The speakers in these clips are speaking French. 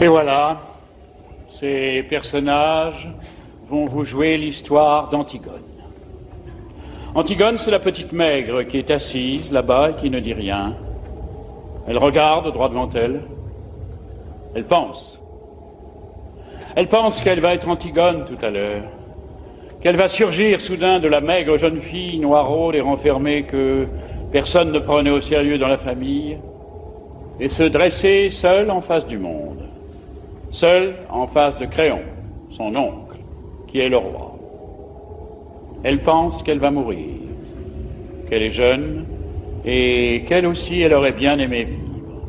Et voilà, ces personnages vont vous jouer l'histoire d'Antigone. Antigone, c'est la petite maigre qui est assise là-bas et qui ne dit rien. Elle regarde droit devant elle. Elle pense. Elle pense qu'elle va être Antigone tout à l'heure. Qu'elle va surgir soudain de la maigre jeune fille noiraude et renfermée que personne ne prenait au sérieux dans la famille et se dresser seule en face du monde. Seule en face de Créon, son oncle, qui est le roi. Elle pense qu'elle va mourir, qu'elle est jeune et qu'elle aussi, elle aurait bien aimé vivre.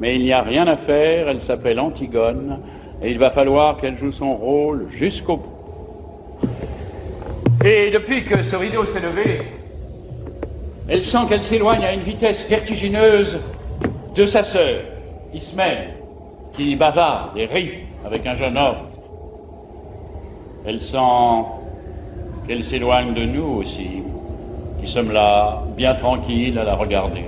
Mais il n'y a rien à faire, elle s'appelle Antigone et il va falloir qu'elle joue son rôle jusqu'au bout. Et depuis que ce rideau s'est levé, elle sent qu'elle s'éloigne à une vitesse vertigineuse de sa sœur, Ismène, qui bavarde et rit avec un jeune homme. Elle sent qu'elle s'éloigne de nous aussi, qui sommes là, bien tranquilles à la regarder.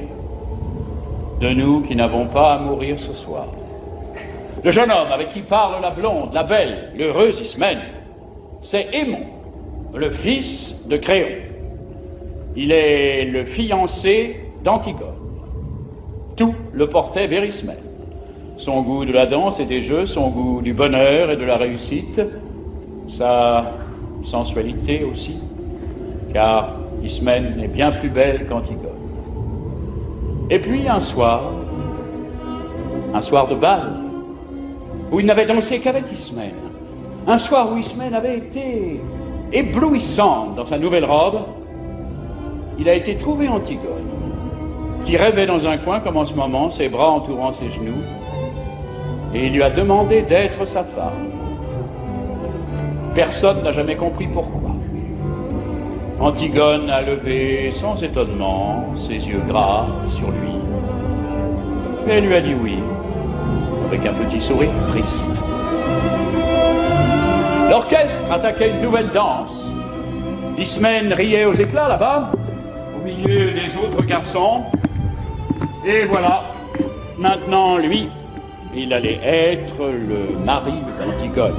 De nous qui n'avons pas à mourir ce soir. Le jeune homme avec qui parle la blonde, la belle, l'heureuse Ismène, c'est Aimon, le fils de Créon. Il est le fiancé d'Antigone. Tout le portait vers Ismène. Son goût de la danse et des jeux, son goût du bonheur et de la réussite, sa sensualité aussi, car Ismène est bien plus belle qu'Antigone. Et puis un soir de bal, où il n'avait dansé qu'avec Ismène, un soir où Ismène avait été éblouissante dans sa nouvelle robe, il a été trouvé Antigone, qui rêvait dans un coin comme en ce moment, ses bras entourant ses genoux, et il lui a demandé d'être sa femme. Personne n'a jamais compris pourquoi. Antigone a levé sans étonnement ses yeux graves sur lui, et elle lui a dit oui, avec un petit sourire triste. L'orchestre attaquait une nouvelle danse. Ismène riait aux éclats là-bas, au milieu des autres garçons. Et voilà, maintenant lui, il allait être le mari d'Antigone.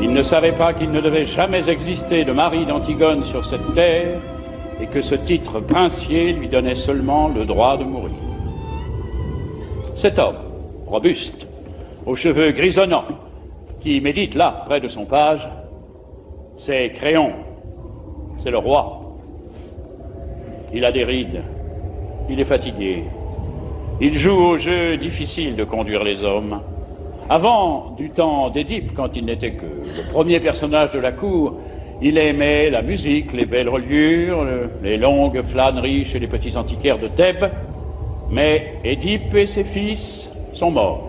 Il ne savait pas qu'il ne devait jamais exister de mari d'Antigone sur cette terre et que ce titre princier lui donnait seulement le droit de mourir. Cet homme, robuste, aux cheveux grisonnants, qui médite là, près de son page, c'est Créon, c'est le roi. Il a des rides, il est fatigué. Il joue au jeu difficile de conduire les hommes. Avant, du temps d'Édipe, quand il n'était que le premier personnage de la cour, il aimait la musique, les belles reliures, les longues flâneries chez les petits antiquaires de Thèbes. Mais Édipe et ses fils sont morts.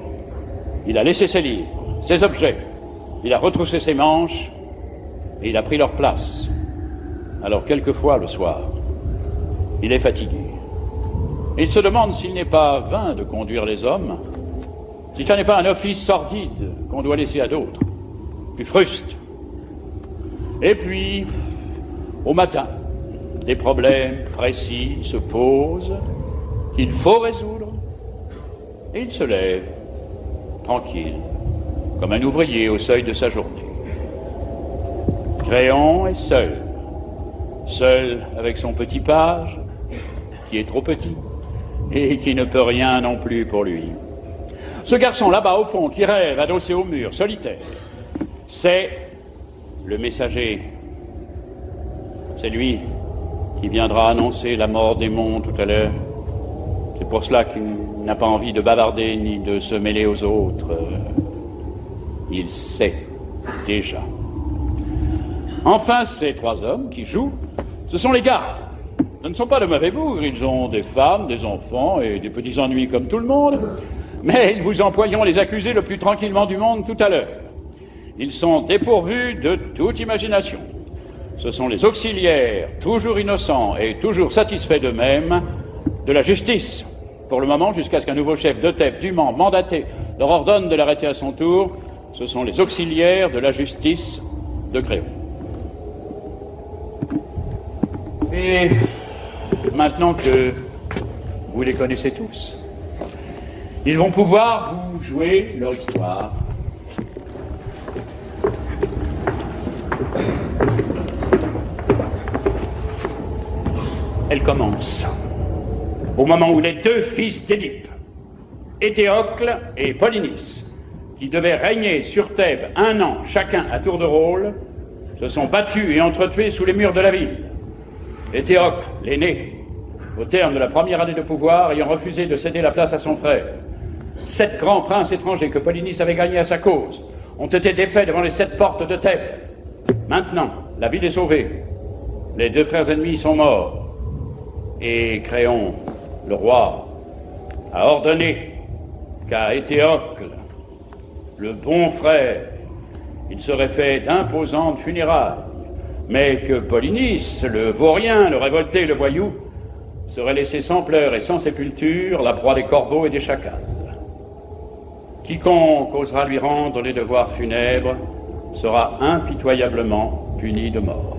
Il a laissé ses livres, ses objets, il a retroussé ses manches et il a pris leur place. Alors quelquefois, le soir, il est fatigué. Il se demande s'il n'est pas vain de conduire les hommes, si ce n'est pas un office sordide qu'on doit laisser à d'autres, plus fruste. Et puis, au matin, des problèmes précis se posent qu'il faut résoudre, et il se lève, tranquille, comme un ouvrier au seuil de sa journée. Créon est seul avec son petit page, qui est trop petit, et qui ne peut rien non plus pour lui. Ce garçon là-bas au fond, qui rêve, adossé au mur, solitaire, c'est le messager. C'est lui qui viendra annoncer la mort d'Aimon tout à l'heure. C'est pour cela qu'il n'a pas envie de bavarder ni de se mêler aux autres. Il sait déjà. Enfin, ces trois hommes qui jouent, ce sont les gardes. Ce ne sont pas de mauvais bougres, ils ont des femmes, des enfants et des petits ennuis comme tout le monde, mais ils vous emploieront les accusés le plus tranquillement du monde tout à l'heure. Ils sont dépourvus de toute imagination. Ce sont les auxiliaires, toujours innocents et toujours satisfaits d'eux-mêmes, de la justice, pour le moment, jusqu'à ce qu'un nouveau chef de Thèbes, dûment mandaté, leur ordonne de l'arrêter à son tour. Ce sont les auxiliaires de la justice de Créon. Et maintenant que vous les connaissez tous, Ils vont pouvoir vous jouer leur histoire. Elle commence au moment où les deux fils d'Édipe, Éthéocle et Polynice, qui devaient régner sur Thèbes 1 an chacun à tour de rôle, se sont battus et entretués sous les murs de la ville. Éthéocle, l'aîné, au terme de la première année de pouvoir, ayant refusé de céder la place à son frère. 7 grands princes étrangers que Polynice avait gagnés à sa cause ont été défaits devant les 7 portes de Thèbes. Maintenant, la ville est sauvée. Les 2 frères ennemis sont morts. Et Créon, le roi, a ordonné qu'à Éthéocle, le bon frère, il serait fait d'imposantes funérailles, mais que Polynice, le vaurien, le révolté, le voyou, serait laissé sans pleurs et sans sépulture, la proie des corbeaux et des chacals. Quiconque osera lui rendre les devoirs funèbres sera impitoyablement puni de mort.